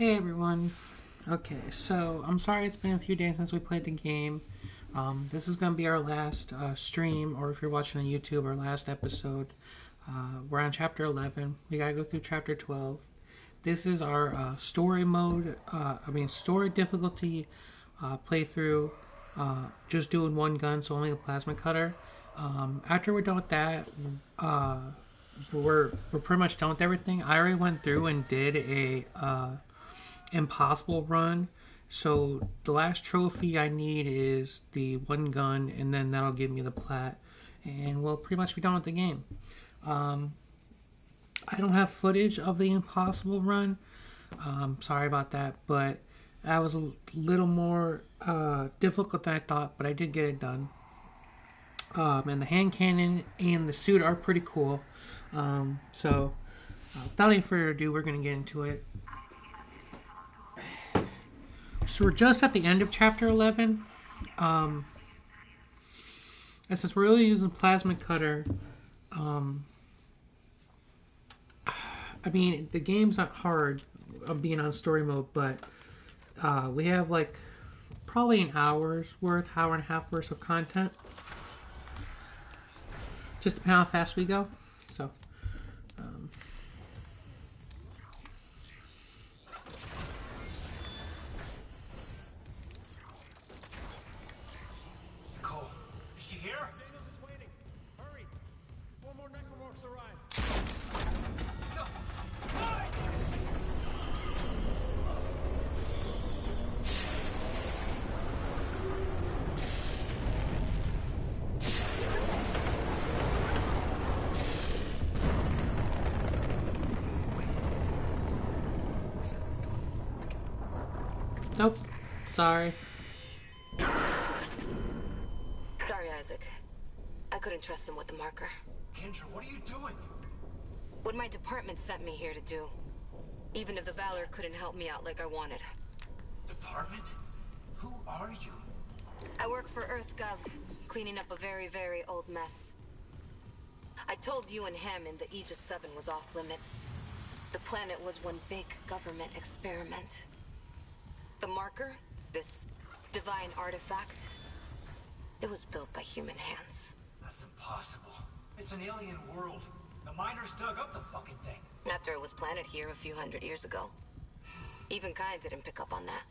Hey everyone. Okay, so I'm sorry it's been a few days since we played the game. This is going to be our last stream, or if you're watching on YouTube, our last episode. We're on chapter 11. We gotta go through chapter 12. This is our story mode, story difficulty playthrough. Just doing one gun, so only a plasma cutter. After we're done with that, uh, we're pretty much done with everything. I already went through and did a impossible run. So the last trophy I need is the one gun, and then that'll give me the plat, and we'll pretty much be done with the game. Um, I don't have footage of the impossible run. Sorry about that, but that was a little more difficult than I thought, but I did get it done. And the hand cannon and the suit are pretty cool. Without any further ado, we're going to get into it. So we're just at the end of chapter 11. And since we're really using plasma cutter, the game's not hard of being on story mode, but we have like probably an hour and a half worth of content. Just depending on how fast we go. So, Nicole, is she here? Daniels is waiting. Hurry. 4 more necromorphs arrive. No. Why? nope. Sorry. Sorry, Isaac. I couldn't trust him with the marker. Kendra, what are you doing? What my department sent me here to do. Even if the Valor couldn't help me out like I wanted. Department? Who are you? I work for EarthGov, cleaning up a very, very old mess. I told you and Hammond that Aegis 7 was off limits. The planet was one big government experiment. The marker, this divine artifact, it was built by human hands. That's impossible. It's an alien world. The miners dug up the fucking thing. After it was planted here a few hundred years ago. Even Kind didn't pick up on that.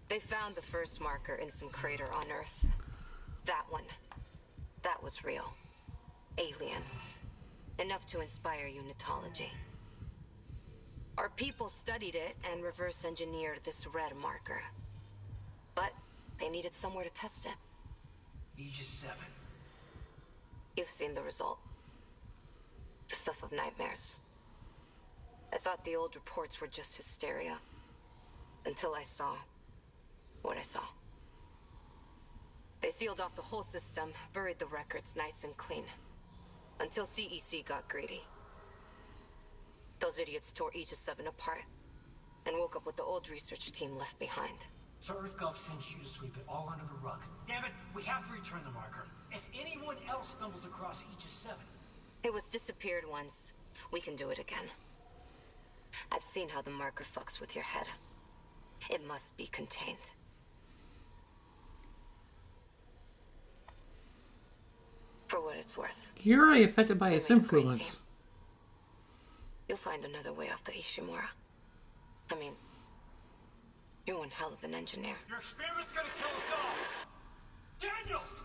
They found the first marker in some crater on Earth. That one. That was real. Alien. Enough to inspire unitology. Our people studied it and reverse engineered this red marker. But they needed somewhere to test it. Aegis 7. You've seen the result. The stuff of nightmares. I thought the old reports were just hysteria. Until I saw what I saw. They sealed off the whole system, buried the records nice and clean. Until CEC got greedy. Those idiots tore Aegis 7 apart, and woke up with the old research team left behind. So EarthGov sent you to sweep it all under the rug. Damn it, we have to return the marker. If anyone else stumbles across Aegis 7... It was disappeared once. We can do it again. I've seen how the marker fucks with your head. It must be contained. For what it's worth. You're already affected by its influence. You'll find another way off the Ishimura. I mean, you're one hell of an engineer. Your experiment's gonna kill us all! Daniels!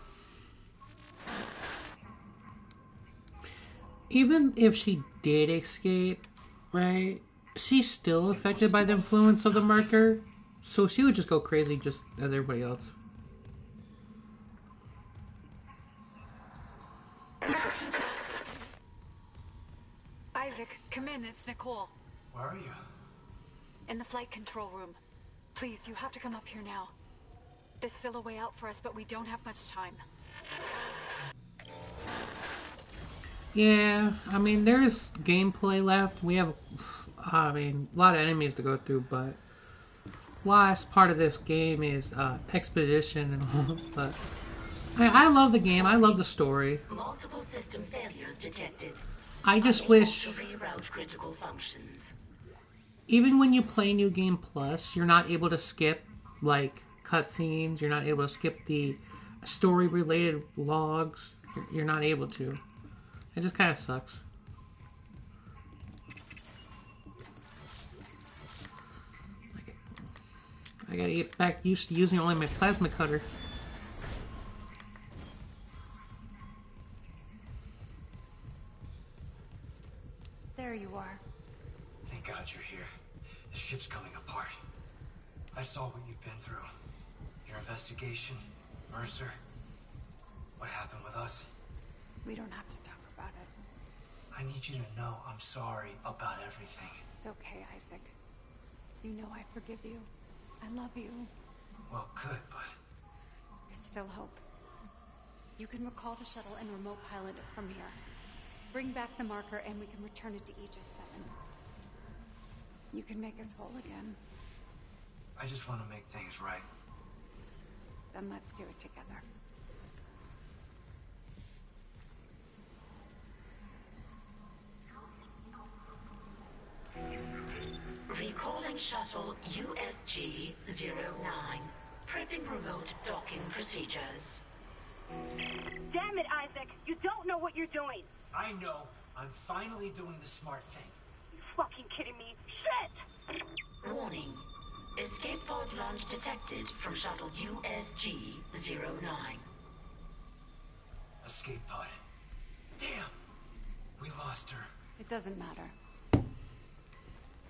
Even if she did escape, right? She's still affected by the influence of the marker, so she would just go crazy just as everybody else. Isaac, come in. It's Nicole. Where are you? In the flight control room. Please, you have to come up here now. There's still a way out for us, but we don't have much time. Yeah, there's gameplay left. We have, a lot of enemies to go through, but last part of this game is exposition and all. But I love the game. I love the story. Multiple system failures detected. I just wish... To reroute critical functions. even when you play New Game Plus, you're not able to skip like cutscenes. You're not able to skip the story-related logs. You're not able to. It just kind of sucks. I gotta get back used to using only my plasma cutter. There you are. Thank God you're here. The ship's coming apart. I saw what you've been through. Your investigation, Mercer. What happened with us? We don't have to talk about it. I need you to know I'm sorry about everything. It's okay, Isaac. You know I forgive you. I love you. Well, good, but... There's still hope. You can recall the shuttle and remote pilot it from here. Bring back the marker and we can return it to Aegis 7. You can make us whole again. I just want to make things right. Then let's do it together. Recalling shuttle USG-09. Prepping remote docking procedures. Damn it, Isaac! You don't know what you're doing! I know. I'm finally doing the smart thing. You fucking kidding me? Shit! Warning. Escape pod launch detected from shuttle USG-09. Escape pod. Damn! We lost her. It doesn't matter.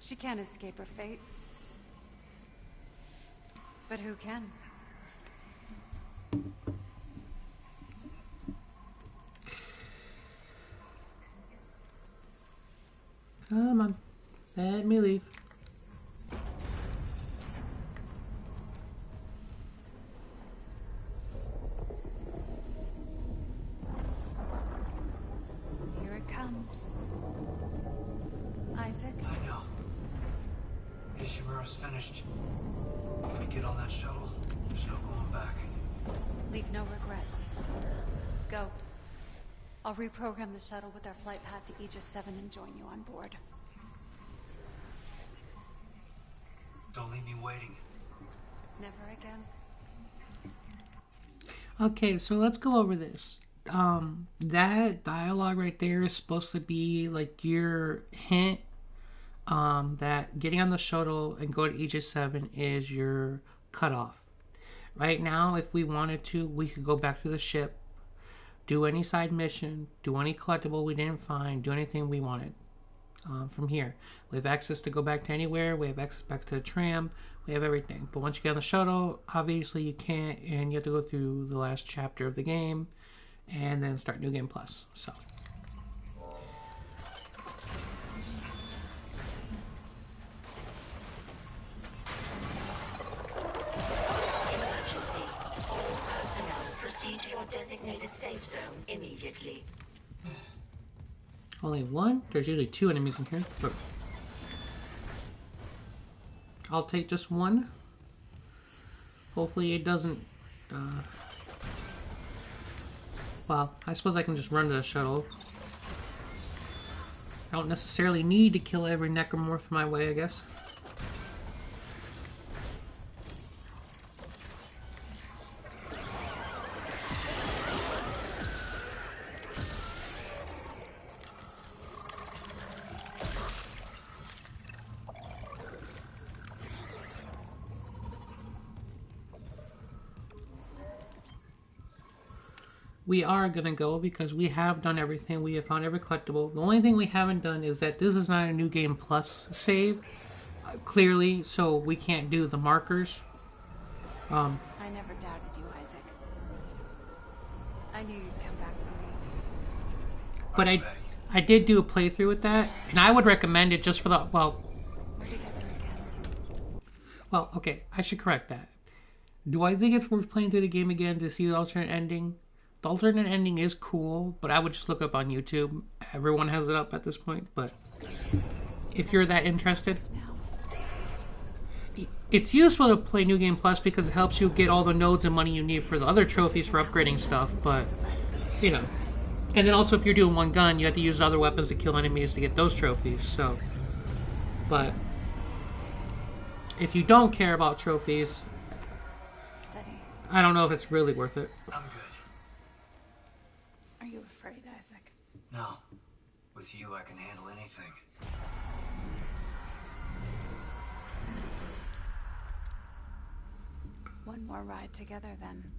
She can't escape her fate. But who can? Come on. Let me leave. Here it comes. Isaac? I know. Ishimura's finished. If we get on that shuttle, there's no going back. Leave no regrets. Go. I'll reprogram the shuttle with our flight path to Aegis 7 and join you on board. Don't leave me waiting. Never again. Okay, so let's go over this. That dialogue right there is supposed to be like your hint that getting on the shuttle and go to Aegis 7 is your cutoff. Right now, if we wanted to, we could go back to the ship, do any side mission, do any collectible we didn't find, do anything we wanted from here. We have access to go back to anywhere, we have access back to the tram, we have everything. But once you get on the shuttle, obviously you can't, and you have to go through the last chapter of the game and then start New Game Plus. So. Proceed to your designated safe zone immediately. Only one? There's usually two enemies in here. But I'll take just one. Hopefully it doesn't... Well, I suppose I can just run to the shuttle. I don't necessarily need to kill every necromorph my way, I guess. We are going to go because we have done everything. We have found every collectible. The only thing we haven't done is that this is not a New Game Plus save, clearly, so we can't do the markers. I never doubted you, Isaac. I knew you'd come back for me. But I did do a playthrough with that, and I would recommend it just for the, well... We're together again. Well, okay, I should correct that. Do I think it's worth playing through the game again to see the alternate ending? The alternate ending is cool, but I would just look it up on YouTube. Everyone has it up at this point, but if you're that interested, it's useful to play New Game Plus because it helps you get all the nodes and money you need for the other trophies for upgrading stuff, but, you know. And then also if you're doing one gun, you have to use other weapons to kill enemies to get those trophies, so. But if you don't care about trophies, Steady. I don't know if it's really worth it. I'm good. Are you afraid, Isaac? No. With you, I can handle anything. One more ride together, then.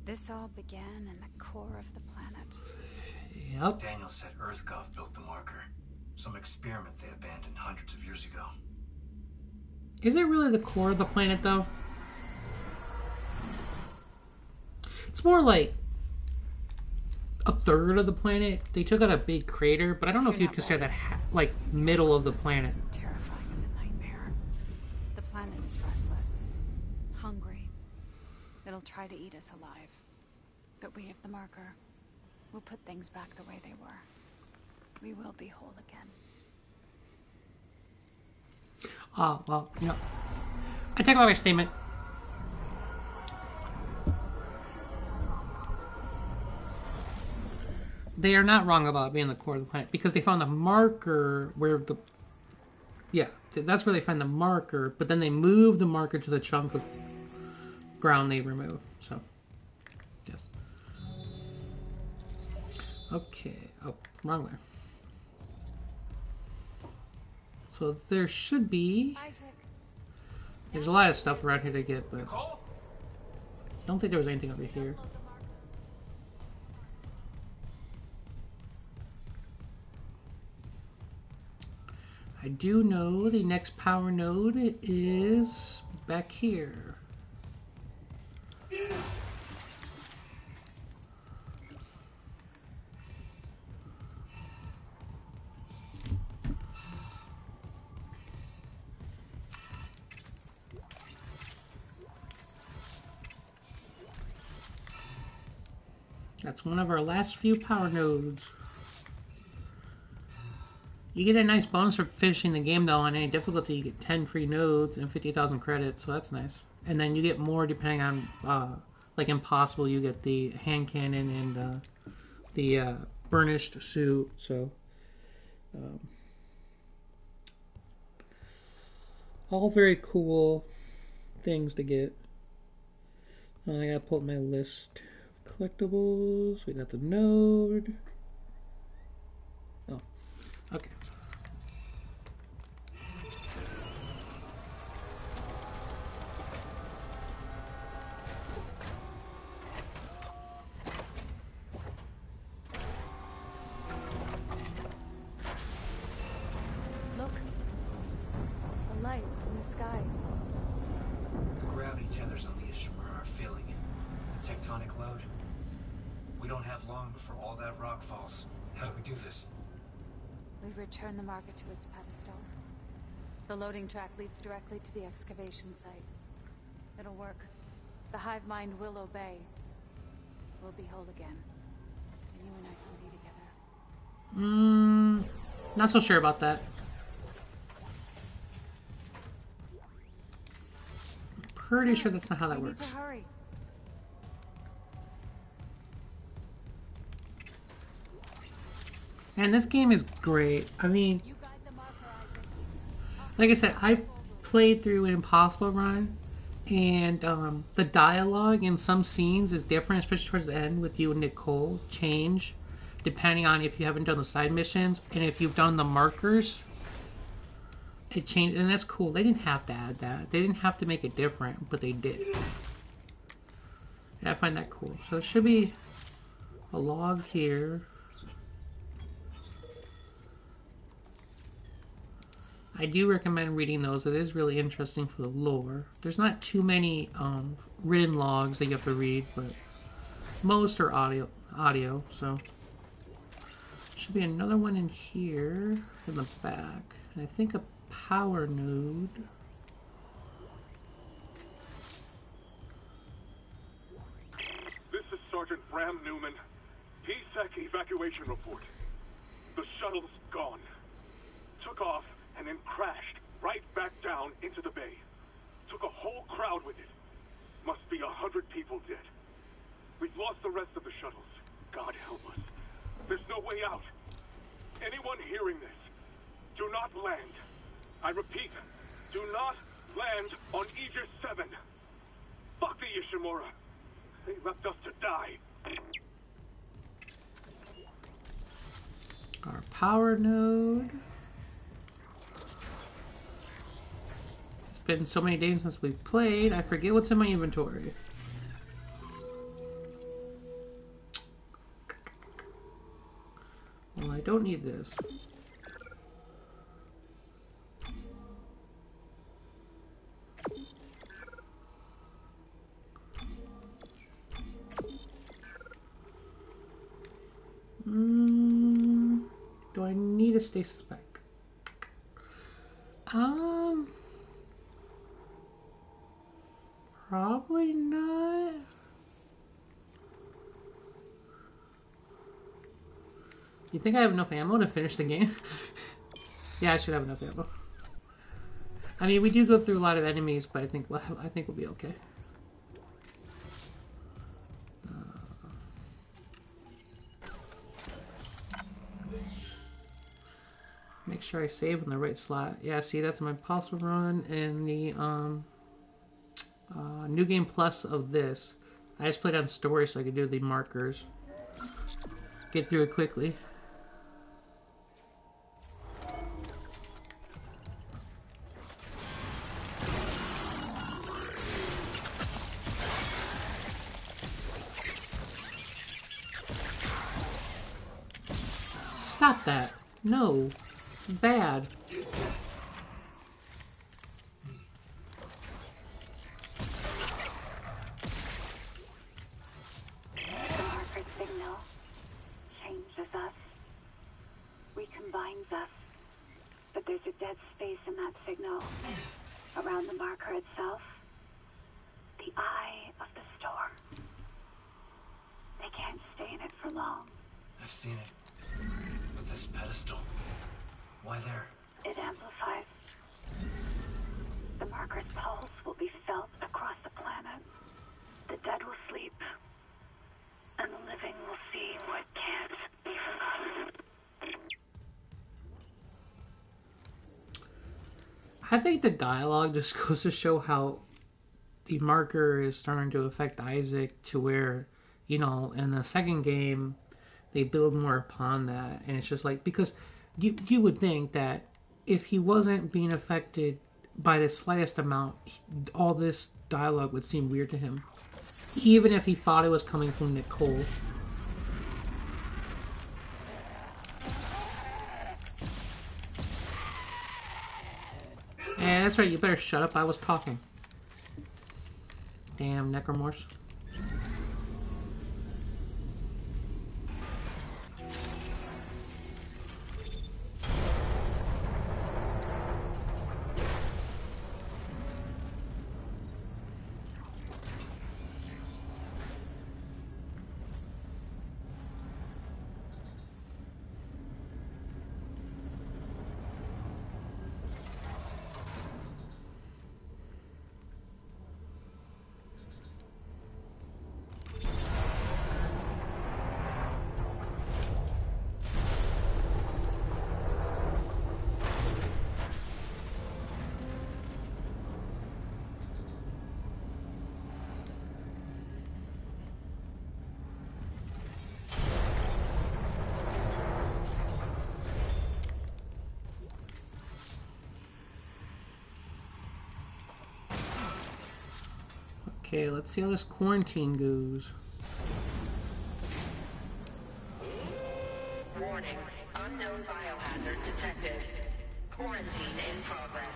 This all began in the core of the planet. Yep. Daniel said EarthGov built the marker. Some experiment they abandoned hundreds of years ago. Is it really the core of the planet, though? It's more like a third of the planet. They took out a big crater, but I don't know if you'd consider that like middle of the planet. It's terrifying as a nightmare. The planet is restless, hungry. It'll try to eat us alive. But we have the marker. We'll put things back the way they were. We will be whole again. Well, you know, I take back my statement. They are not wrong about being the core of the planet because they found the marker where the... Yeah, that's where they find the marker, but then they move the marker to the chunk of ground they remove. So, yes. Okay. Oh, wrong way. So there should be... Isaac. There's a lot of stuff around here to get, but... Nicole? I don't think there was anything over here. I do know the next power node is back here. That's one of our last few power nodes. You get a nice bonus for finishing the game, though. On any difficulty, you get 10 free nodes and 50,000 credits, so that's nice. And then you get more depending on, like Impossible, you get the hand cannon and the burnished suit, so... all very cool things to get. I gotta pull up my list of collectibles. We got the node. Oh, okay. Look. A light in the sky. The gravity tethers on the Ishimura are feeling it. The tectonic load. We don't have long before all that rock falls. How do we do this? We return the marker to its pedestal. The loading track leads directly to the excavation site. It'll work. The hive mind will obey. We'll be whole again. And you and I can be together. Not so sure about that. Pretty sure that's not how that We works. need to hurry. And this game is great. I mean, You guide the marker, Isaac. like I said, I played through an Impossible run, and the dialogue in some scenes is different, especially towards the end with you and Nicole, change depending on if you haven't done the side missions, and if you've done the markers, it changed, and that's cool. They didn't have to add that. They didn't have to make it different, but they did. And I find that cool. So there should be a log here. I do recommend reading those. It is really interesting for the lore. There's not too many written logs that you have to read, but most are audio. So should be another one in here in the back, and I think a power node. This is Sergeant Bram Newman. PSEC evacuation report. The shuttle's gone. Took off and then crashed right back down into the bay. Took a whole crowd with it. Must be 100 people dead. We've lost the rest of the shuttles. God help us. There's no way out. Anyone hearing this, Do not land. I repeat, do not land on Aegis 7. Fuck the Ishimura. They left us to die. Our power node. It's been so many days since we played, I forget what's in my inventory. Well, I don't need this. Do I need a stasis pack? Probably not. You think I have enough ammo to finish the game? Yeah, I should have enough ammo. I mean, we do go through a lot of enemies, but I think we'll be okay. Make sure I save in the right slot. Yeah, see, that's my possible run and the New Game Plus of this. I just played on story so I could do the markers. Get through it quickly. Stop that. No. Bad. The marker signal changes us, recombines us, but there's a dead space in that signal. Around the marker itself, the eye of the storm. They can't stay in it for long. I've seen it. With this pedestal. Why there? It amplifies. The marker's pulse will be felt across the planet. The dead will sleep, and the living will see what can't be forgotten. I think the dialogue just goes to show how the marker is starting to affect Isaac to where, you know, in the second game, they build more upon that. And it's just like, because you would think that if he wasn't being affected by the slightest amount, all this dialogue would seem weird to him. Even if he thought it was coming from Nicole. Yeah, that's right, you better shut up, I was talking. Damn, Necromorphs. Okay, let's see how this quarantine goes. Warning. Unknown biohazard detected. Quarantine in progress.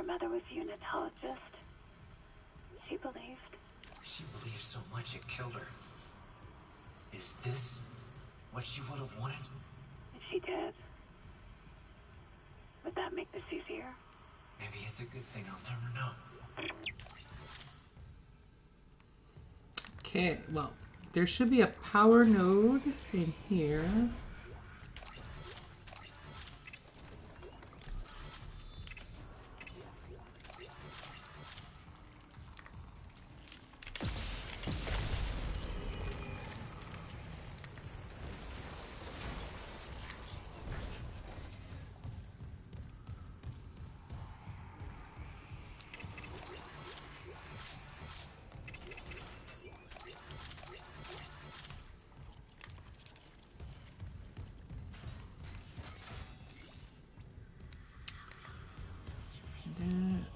your mother was a unitologist. She believed. She believed so much it killed her. Is this what she would have wanted? If she did, would that make this easier? Maybe it's a good thing. I'll never know. Okay, well, there should be a power node in here.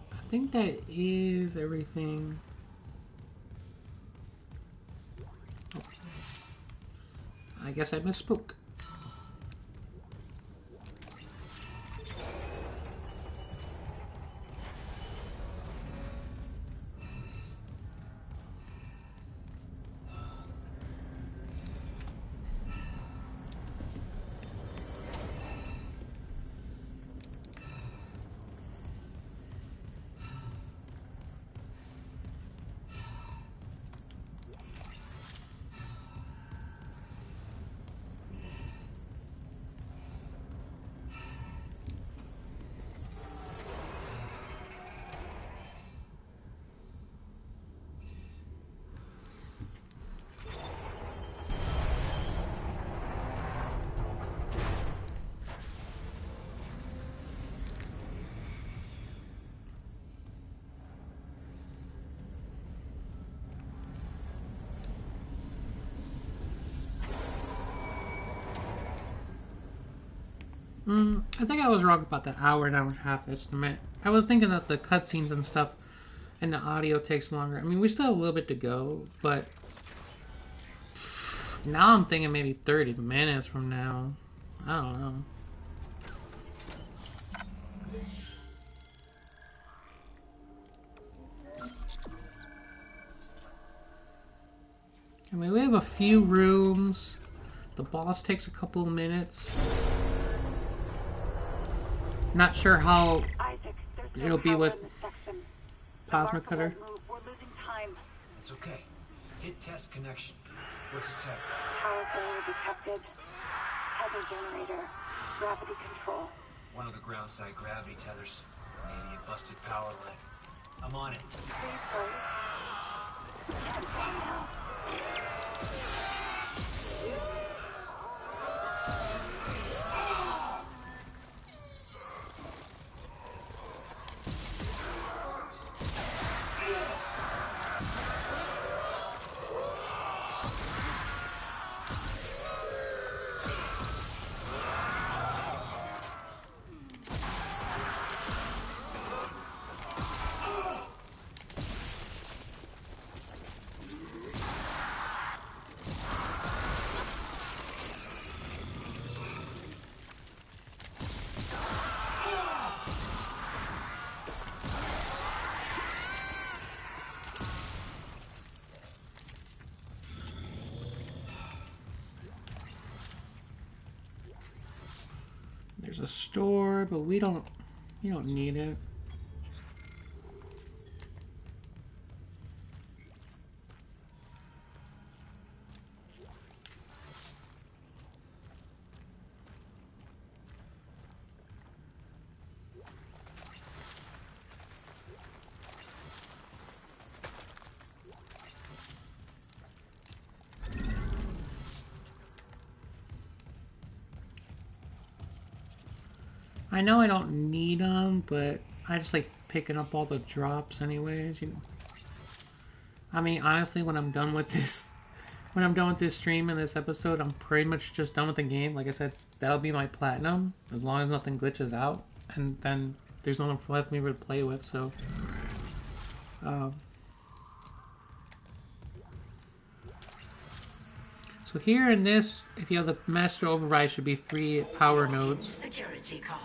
I think that is everything. Oh. I guess I misspoke. I think I was wrong about that hour and a half estimate. I was thinking that the cutscenes and stuff and the audio takes longer. I mean, we still have a little bit to go, but now I'm thinking maybe 30 minutes from now. I don't know. I mean, we have a few rooms. The boss takes a couple of minutes. Not sure how Isaac, it'll be with Plasma Cutter. We're losing time. It's okay. Hit test connection. What's it say? Power failure detected. Tether generator. Gravity control. One of the ground side gravity tethers. Maybe a busted power line. I'm on it. Please hurry. Can't wait now. There's a store, but we don't need it. I know I don't need them, but I just like picking up all the drops anyways. You know. I mean, honestly, when I'm done with this stream and this episode, I'm pretty much just done with the game. Like I said, that'll be my platinum as long as nothing glitches out, and then there's nothing left for me to play with. So, so here in this, if you have the master override, should be 3 power nodes. Security card.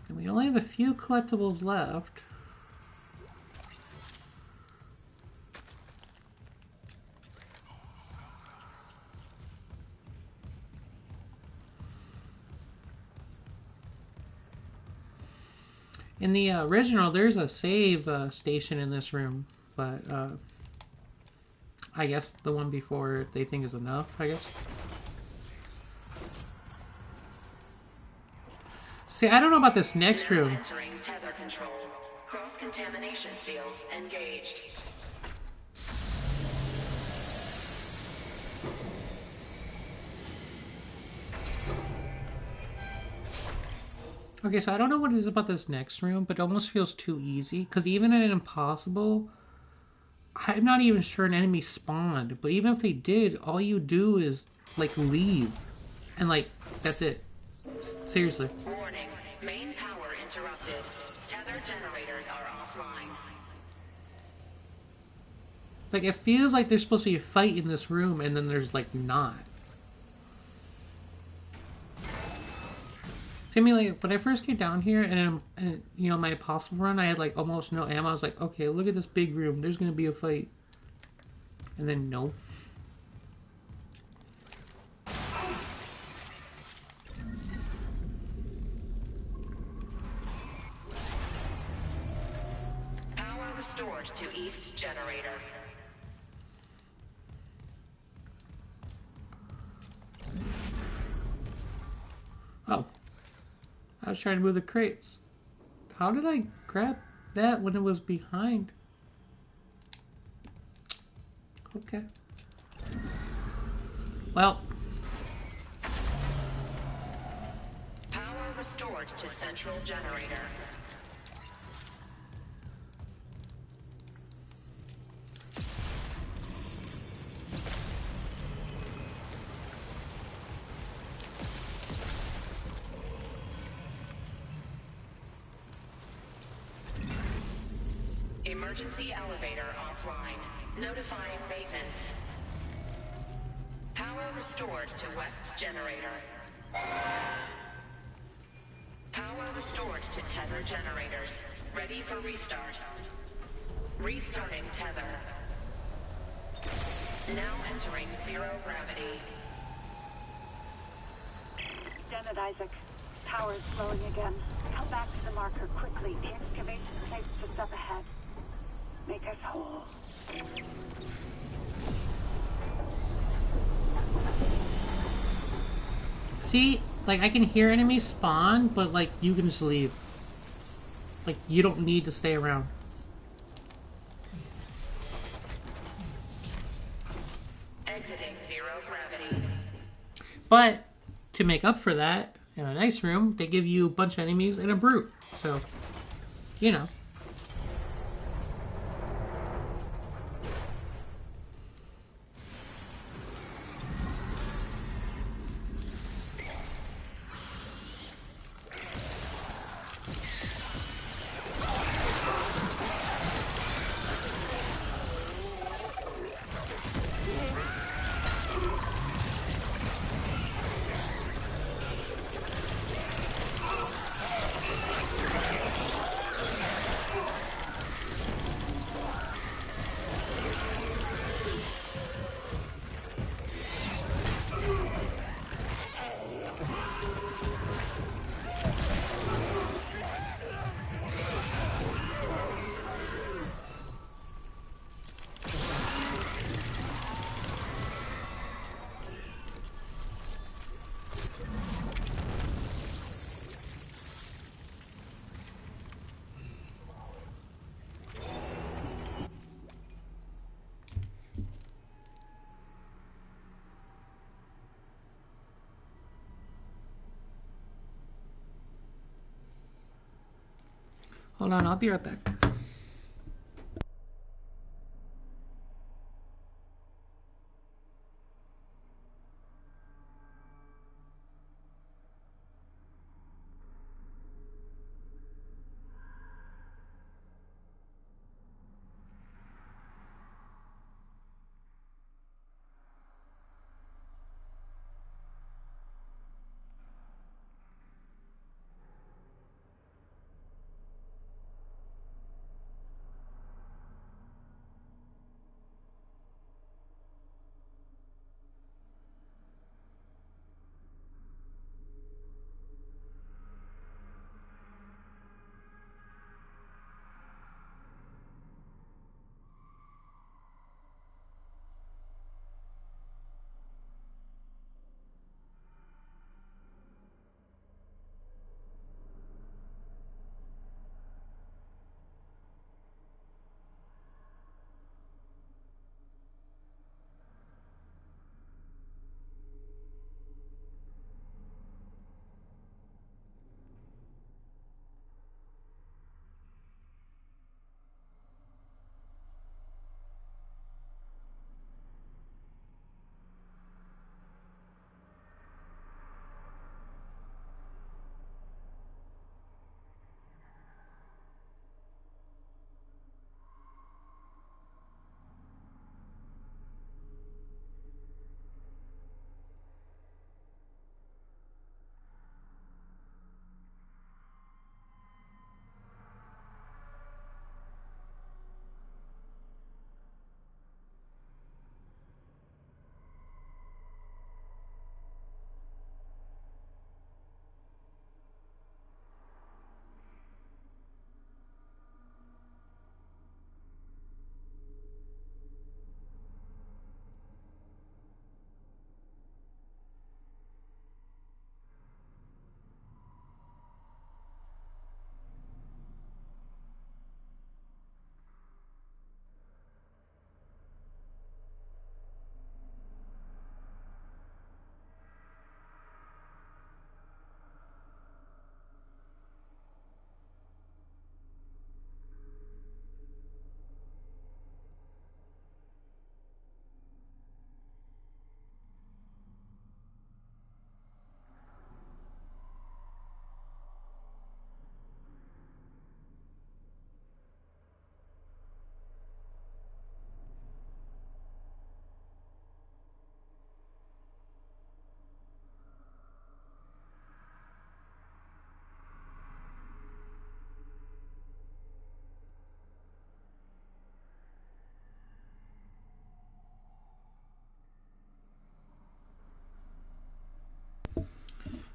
And we only have a few collectibles left. In the original, there's a save station in this room, but I guess the one before they think is enough, I guess. See, I don't know about this next room. Entering tether control. Cross-contamination field engaged. Okay, so I don't know what it is about this next room, but it almost feels too easy. Because even in Impossible, I'm not even sure an enemy spawned. But even if they did, all you do is, like, leave. And, like, that's it. Seriously. Warning. Main power interrupted. Tether generators are offline. Like, it feels like there's supposed to be a fight in this room, and then there's, like, not. See, I mean, like, when I first came down here, and you know, my Impossible run, I had, like, almost no ammo. I was like, okay, look at this big room. There's gonna be a fight. And then, no. Power restored to East generator. Oh. I was trying to move the crates. How did I grab that when it was behind? Okay. Well. Power restored to central generator. Emergency elevator offline. Notifying maintenance. Power restored to west generator. Power restored to tether generators. Ready for restart. Restarting tether. Now entering zero gravity. Damn it, Isaac. Power's slowing again. Come back to the marker quickly. The excavation site's just up ahead. Make us whole. See, like, I can hear enemies spawn, but, like, you can just leave. Like, you don't need to stay around. Exiting zero gravity. But, to make up for that, in a nice room, they give you a bunch of enemies and a brute. So, you know. Hold on, I'll be right back.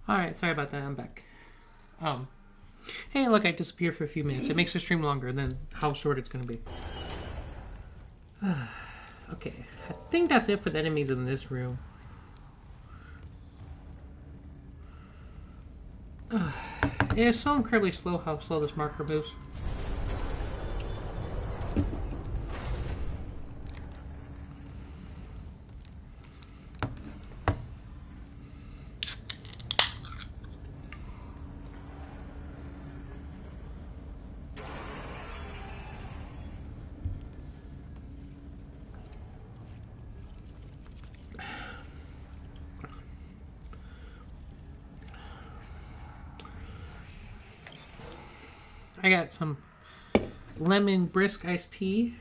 Alright, sorry about that. I'm back. Hey, look, I disappeared for a few minutes. It makes the stream longer than how short it's going to be. Okay, I think that's it for the enemies in this room. It's so incredibly slow how slow this marker moves. I got some lemon brisk iced tea.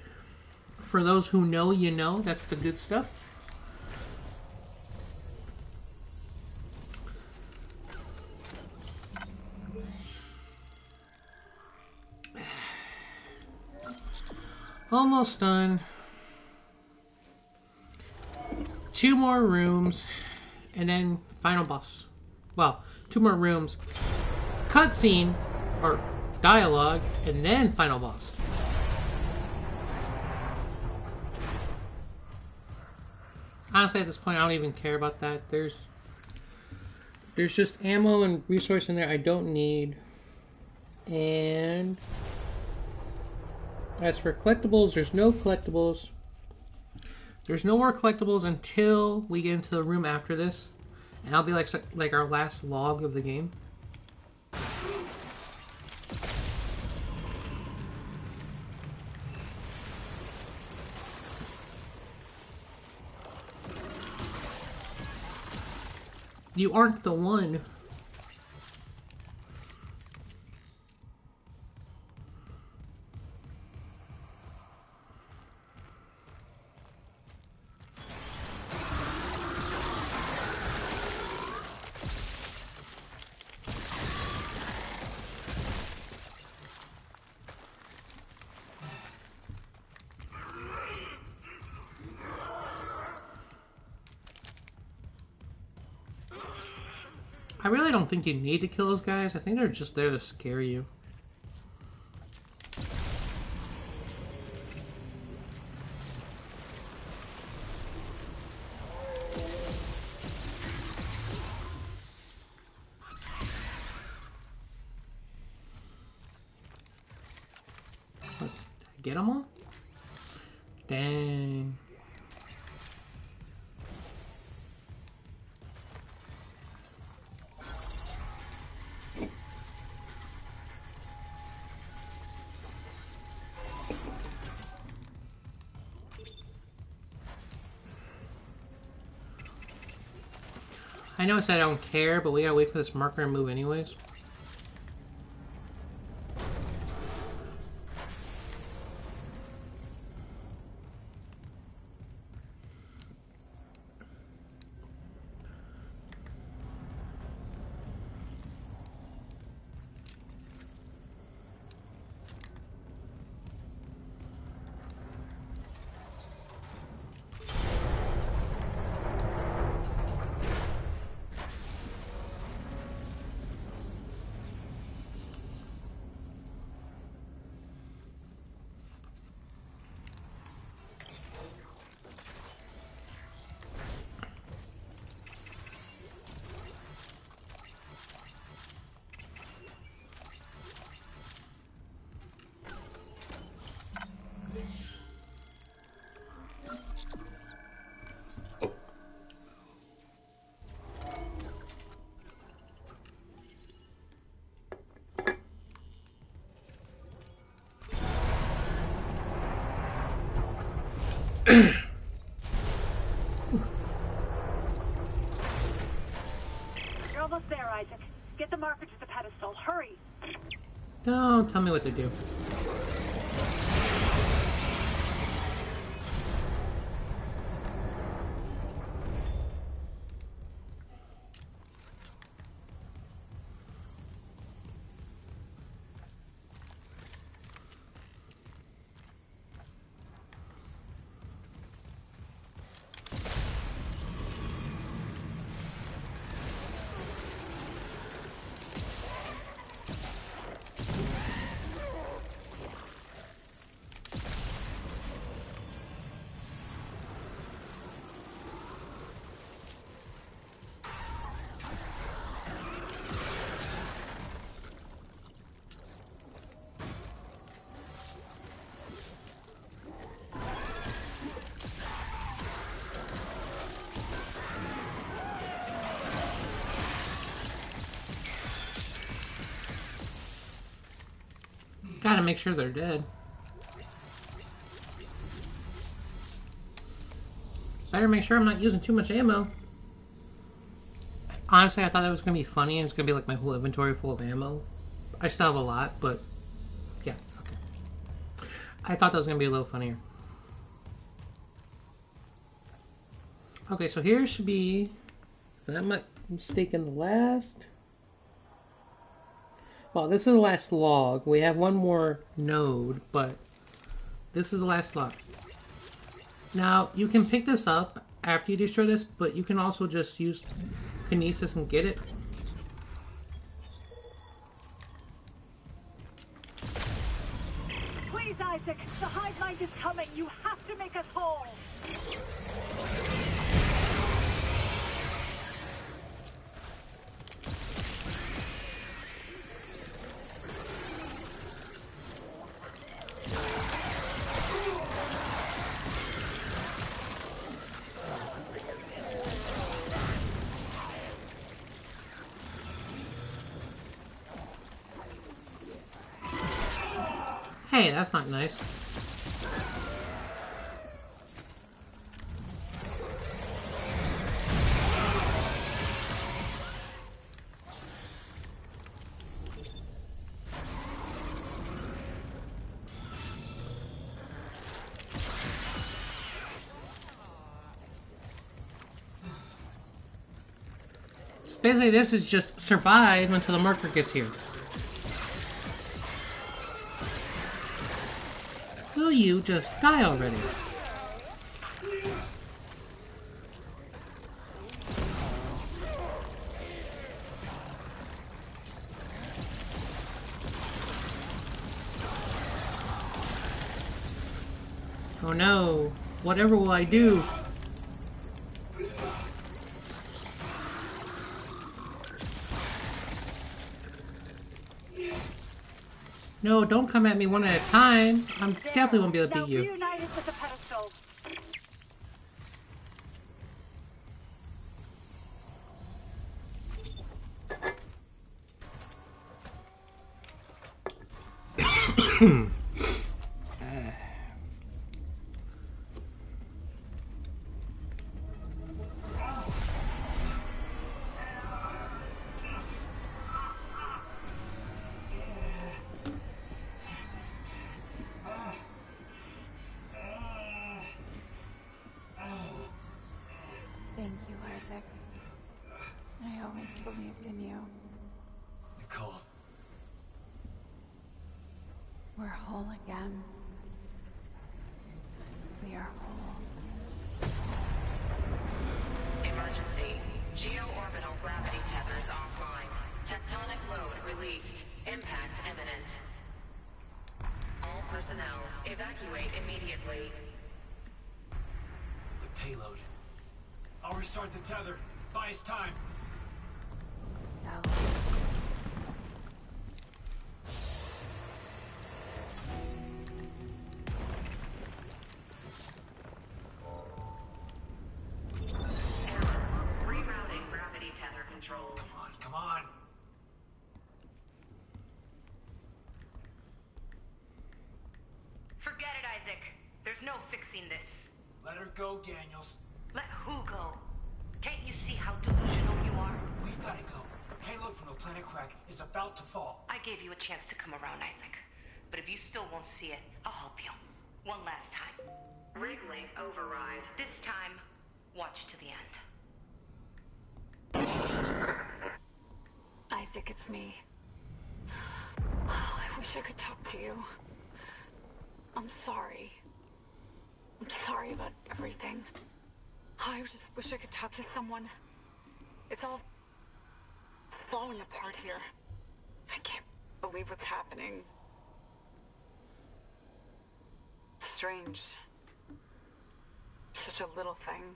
For those who know, you know, that's the good stuff. Almost done. 2 more rooms, and then final boss. Well, 2 more rooms, cutscene, or dialogue, and then final boss. Honestly, at this point, I don't even care about that. There's just ammo and resource in there I don't need. And as for collectibles, there's no collectibles. There's no more collectibles until we get into the room after this. And that'll be like our last log of the game. You aren't the one. I really don't think you need to kill those guys. I think they're just there to scare you. What, get them all? Dang. I know I said I don't care, but we gotta wait for this marker to move anyways. You're almost there, Isaac. Get the marker to the pedestal. Hurry! Don't tell me what to do. gotta make sure they're dead. Better make sure I'm not using too much ammo. Honestly, I thought that was gonna be funny and it's gonna be like my whole inventory full of ammo. I still have a lot, but yeah, okay. I thought that was gonna be a little funnier. Okay, so here should be, if I'm not mistaken, the last. Well, this is the last log. We have one more node, but this is the last log. Now, you can pick this up after you destroy this, but you can also just use Kinesis and get it. Please, Isaac, the hive mind is coming. You have to make us whole. Hey, that's not nice. So basically, this is just survive until the marker gets here. Will you just die already? Oh no, whatever will I do? No, don't come at me one at a time. I definitely won't be able to beat you. Reunited with the pedestal. Thank you, Isaac. I always believed in you. Nicole. We're whole again. We are whole. Emergency. Geo-orbital gravity tethers offline. Tectonic load released. Impact imminent. All personnel, evacuate immediately. The payload. I'll restart the tether. Buy us time. No. Rerouting gravity tether controls. Come on, come on. Forget it, Isaac. There's no fixing this. Let her go, Daniels. Let who go? Can't you see how delusional you are? We've got to go. The payload from the planet Crack is about to fall. I gave you a chance to come around, Isaac. But if you still won't see it, I'll help you. One last time. Rig link override. This time, watch to the end. Isaac, it's me. I wish I could talk to you. I'm sorry. I'm sorry about everything. I just wish I could talk to someone. It's all falling apart here. I can't believe what's happening. Strange. Such a little thing.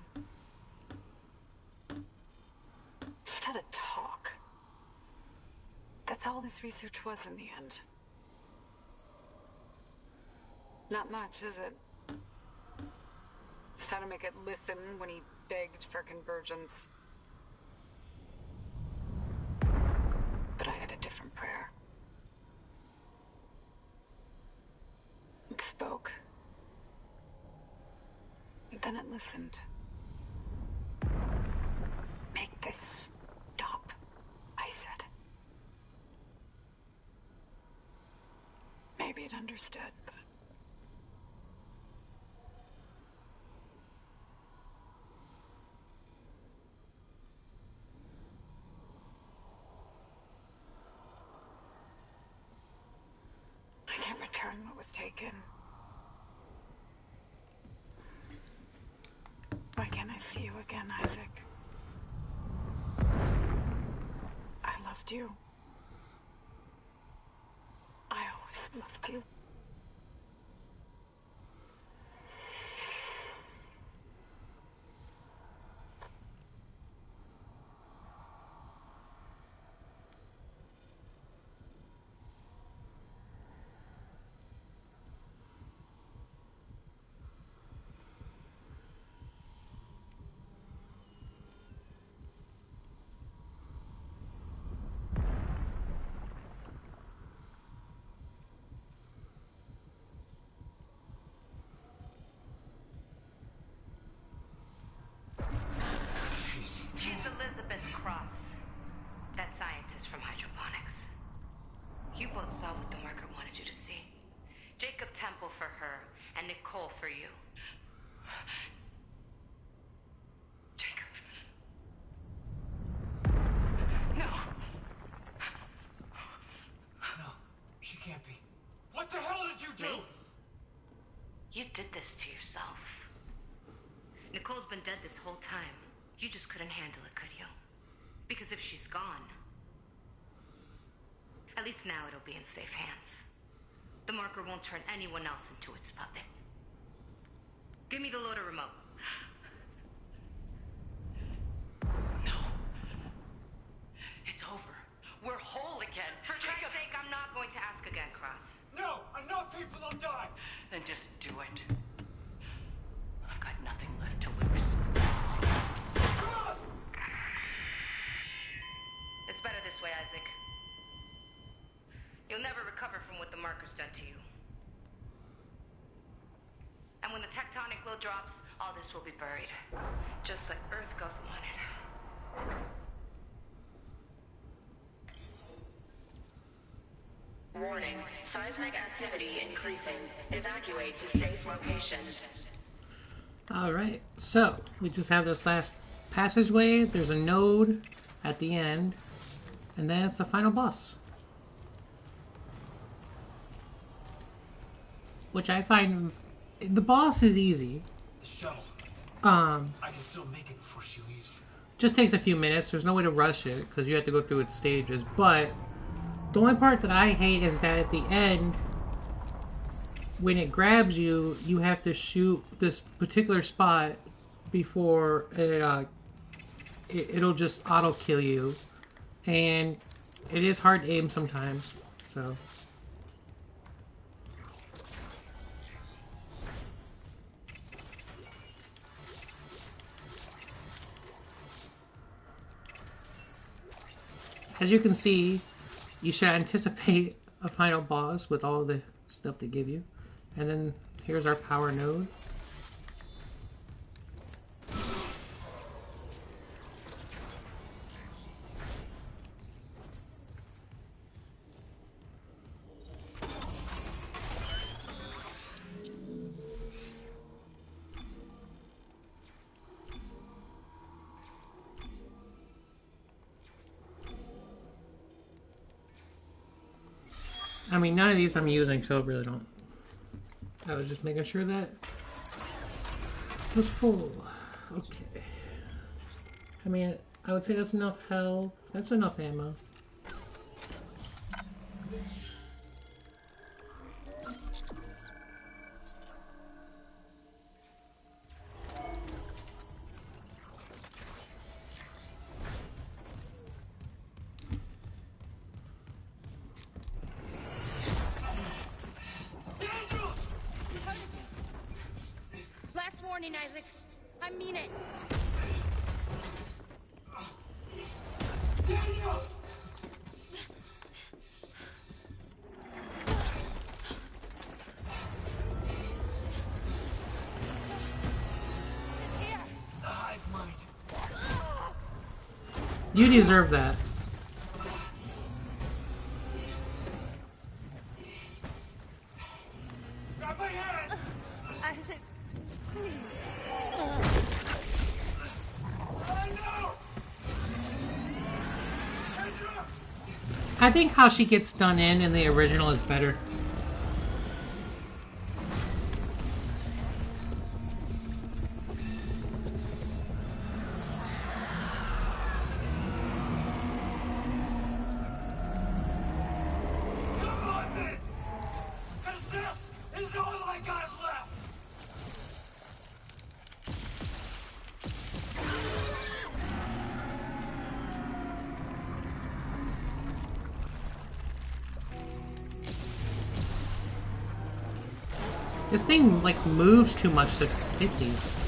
Just had a talk. That's all this research was in the end. Not much, is it? Just how to make it listen when he begged for convergence. But I had a different prayer. then it listened. Make this stop, I said. Maybe it understood, but... I can't return what was taken. Why can't I see you again, Isaac? I loved you. I always loved you. She's Elizabeth Cross, that scientist from hydroponics. You both saw what the marker wanted you to see. Jacob Temple for her, and Nicole for you. Jacob. No. No, she can't be. What the hell did you do? Me? You did this to yourself. Nicole's been dead this whole time. You just couldn't handle it, could you? Because if she's gone, at least now it'll be in safe hands. The marker won't turn anyone else into its puppet. Give me the loader remote. No. It's over. We're whole again. For Christ's sake, I'm not going to ask again, Cross. No! Enough people will die! Then just do it. I've got nothing left to lose. Cross! It's better this way, Isaac. You'll never recover from what the marker's done to you. And when the tectonic load drops, all this will be buried. Just like Earth doesn't want it. Warning. Seismic activity increasing. Evacuate to safe locations. Alright, so we just have this last passageway. There's a node at the end, and then it's the final boss. Which I find... the boss is easy. The shuttle. I can still make it before she leaves. Just takes a few minutes. There's no way to rush it, because you have to go through its stages. But the only part that I hate is that at the end, when it grabs you, you have to shoot this particular spot before it'll just auto kill you, and it is hard to aim sometimes. So. As you can see, you should anticipate a final boss with all the stuff they give you. And then here's our power node. I mean, none of these I'm using, so really don't. I was just making sure that it was full. Okay. I mean, I would say that's enough health. That's enough ammo. Last warning, Isaac. I mean it. Daniels! You deserve that. Grab my hand! Isaac, please. No! Kendra! I think how she gets done in the original is better. Come on, then! 'Cause this is all I got left! This thing, like, moves too much to hit these.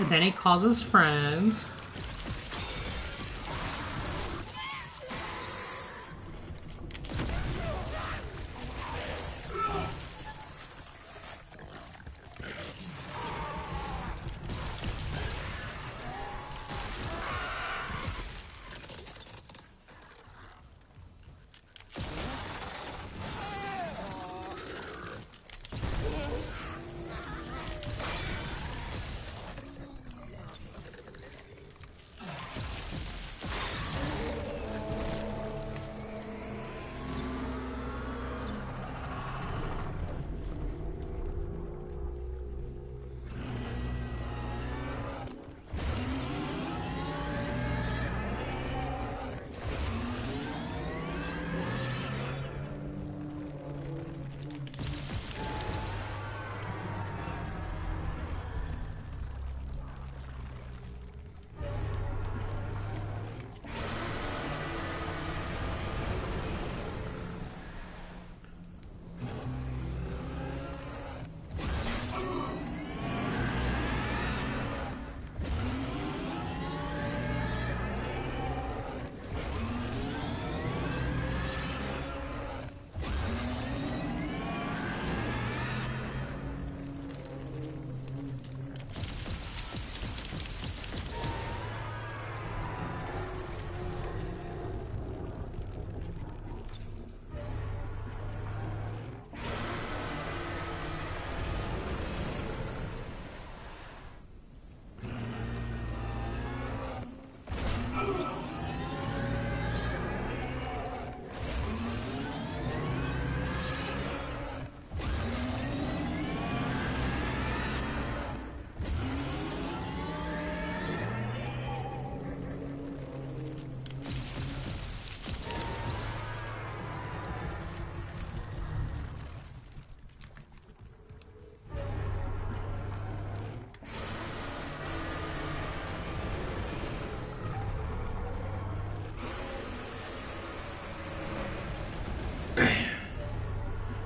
And then it causes friends.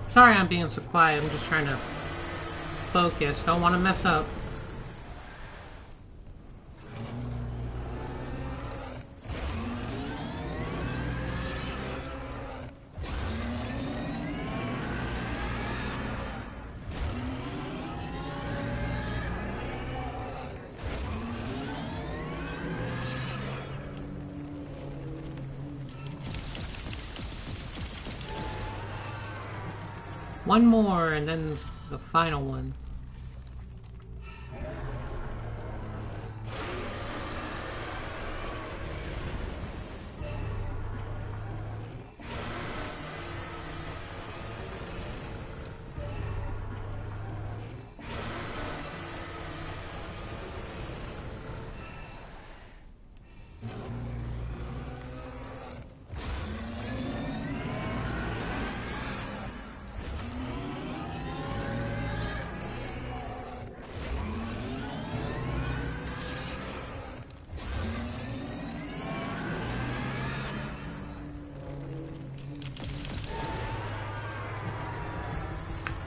Sorry I'm being so quiet, I'm just trying to focus. Don't want to mess up. One more, and then the final one.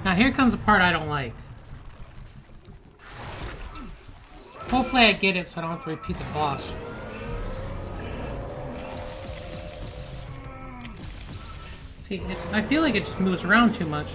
Now here comes the part I don't like. Hopefully I get it so I don't have to repeat the boss. See, I feel like it just moves around too much.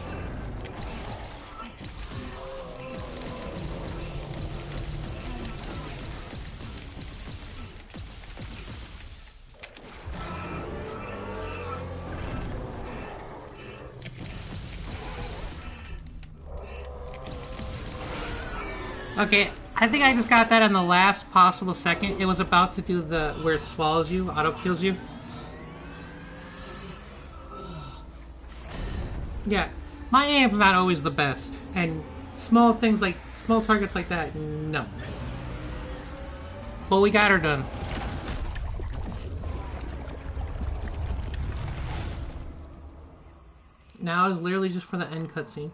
Okay, I think I just got that in the last possible second. It was about to do the where it swallows you, auto kills you. Yeah, my aim's not always the best, and small things like small targets like that, no. But we got her done. Now it's literally just for the end cutscene.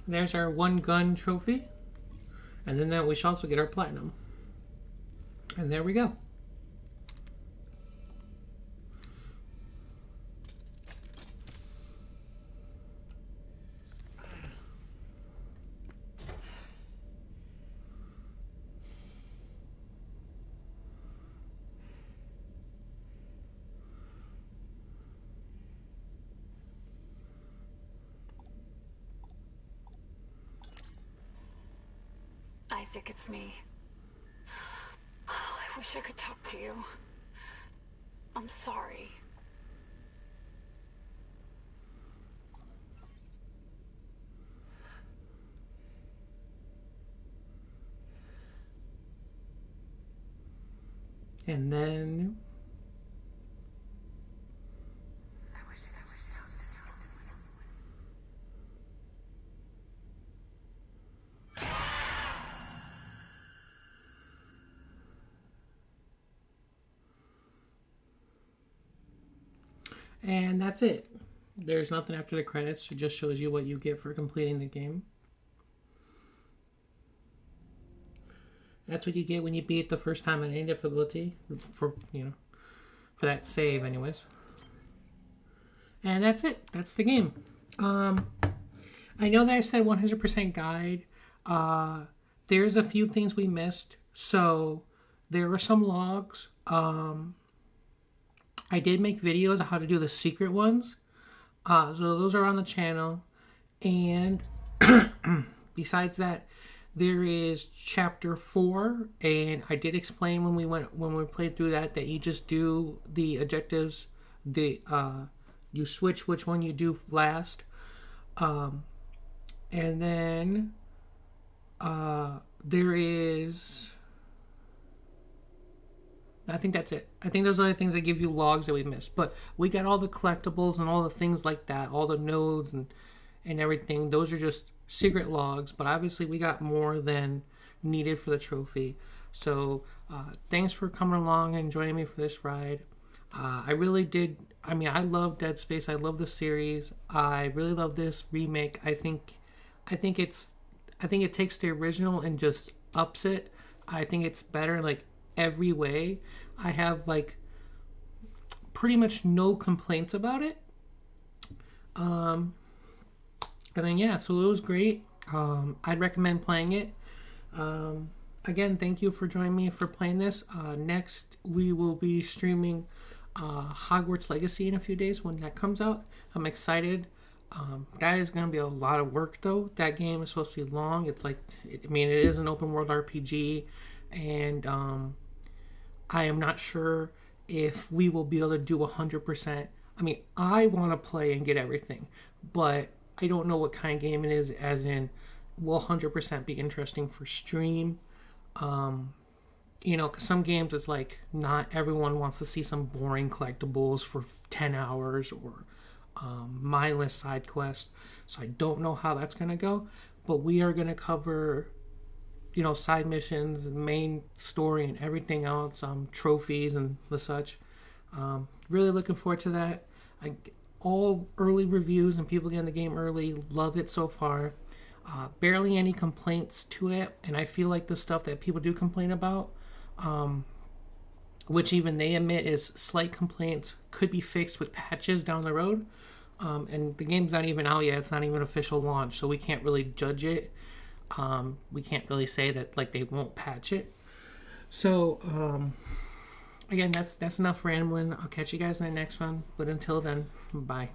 There's our one gun trophy. And then we should also get our platinum. And there we go. Isaac, it's me. Oh, I wish I could talk to you. I'm sorry. And then and that's it. There's nothing after the credits. It just shows you what you get for completing the game. That's what you get when you beat the first time on any difficulty, for for that save, anyways. And that's it. That's the game. I know that I said 100% guide. There's a few things we missed. So there were some logs. I did make videos of how to do the secret ones. So those are on the channel. And besides that, there is chapter 4, and I did explain when we played through that you just do the objectives, you switch which one you do last, and then there is, I think that's it. I think those are the things that give you logs that we missed, but we got all the collectibles and all the things like that, all the nodes and everything. Those are just secret logs, but obviously we got more than needed for the trophy. So thanks for coming along and joining me for this ride. I really did. I mean, I love Dead Space. I love the series. I really love this remake. I think it takes the original and just ups it. I think it's better in like every way. I have like pretty much no complaints about it. And then yeah, so it was great. I'd recommend playing it. Again, thank you for joining me for playing this. Next, we will be streaming Hogwarts Legacy in a few days when that comes out. I'm excited. That is going to be a lot of work though. That game is supposed to be long. It's like, it is an open world RPG, and I am not sure if we will be able to do 100%. I mean, I want to play and get everything, but I don't know what kind of game it is, as in, will 100% be interesting for stream? Um, you know, 'cause some games it's like not everyone wants to see some boring collectibles for 10 hours or mindless side quest. So I don't know how that's going to go, but we are going to cover, you know, side missions, main story, and everything else, trophies and the such. Really looking forward to that. I, all early reviews and people getting the game early love it so far. Barely any complaints to it, and I feel like the stuff that people do complain about, um, which even they admit is slight complaints, could be fixed with patches down the road. And the game's not even out yet; it's not even official launch, so we can't really judge it. We can't really say that like they won't patch it. So again, that's enough rambling. I'll catch you guys in the next one. But until then, bye.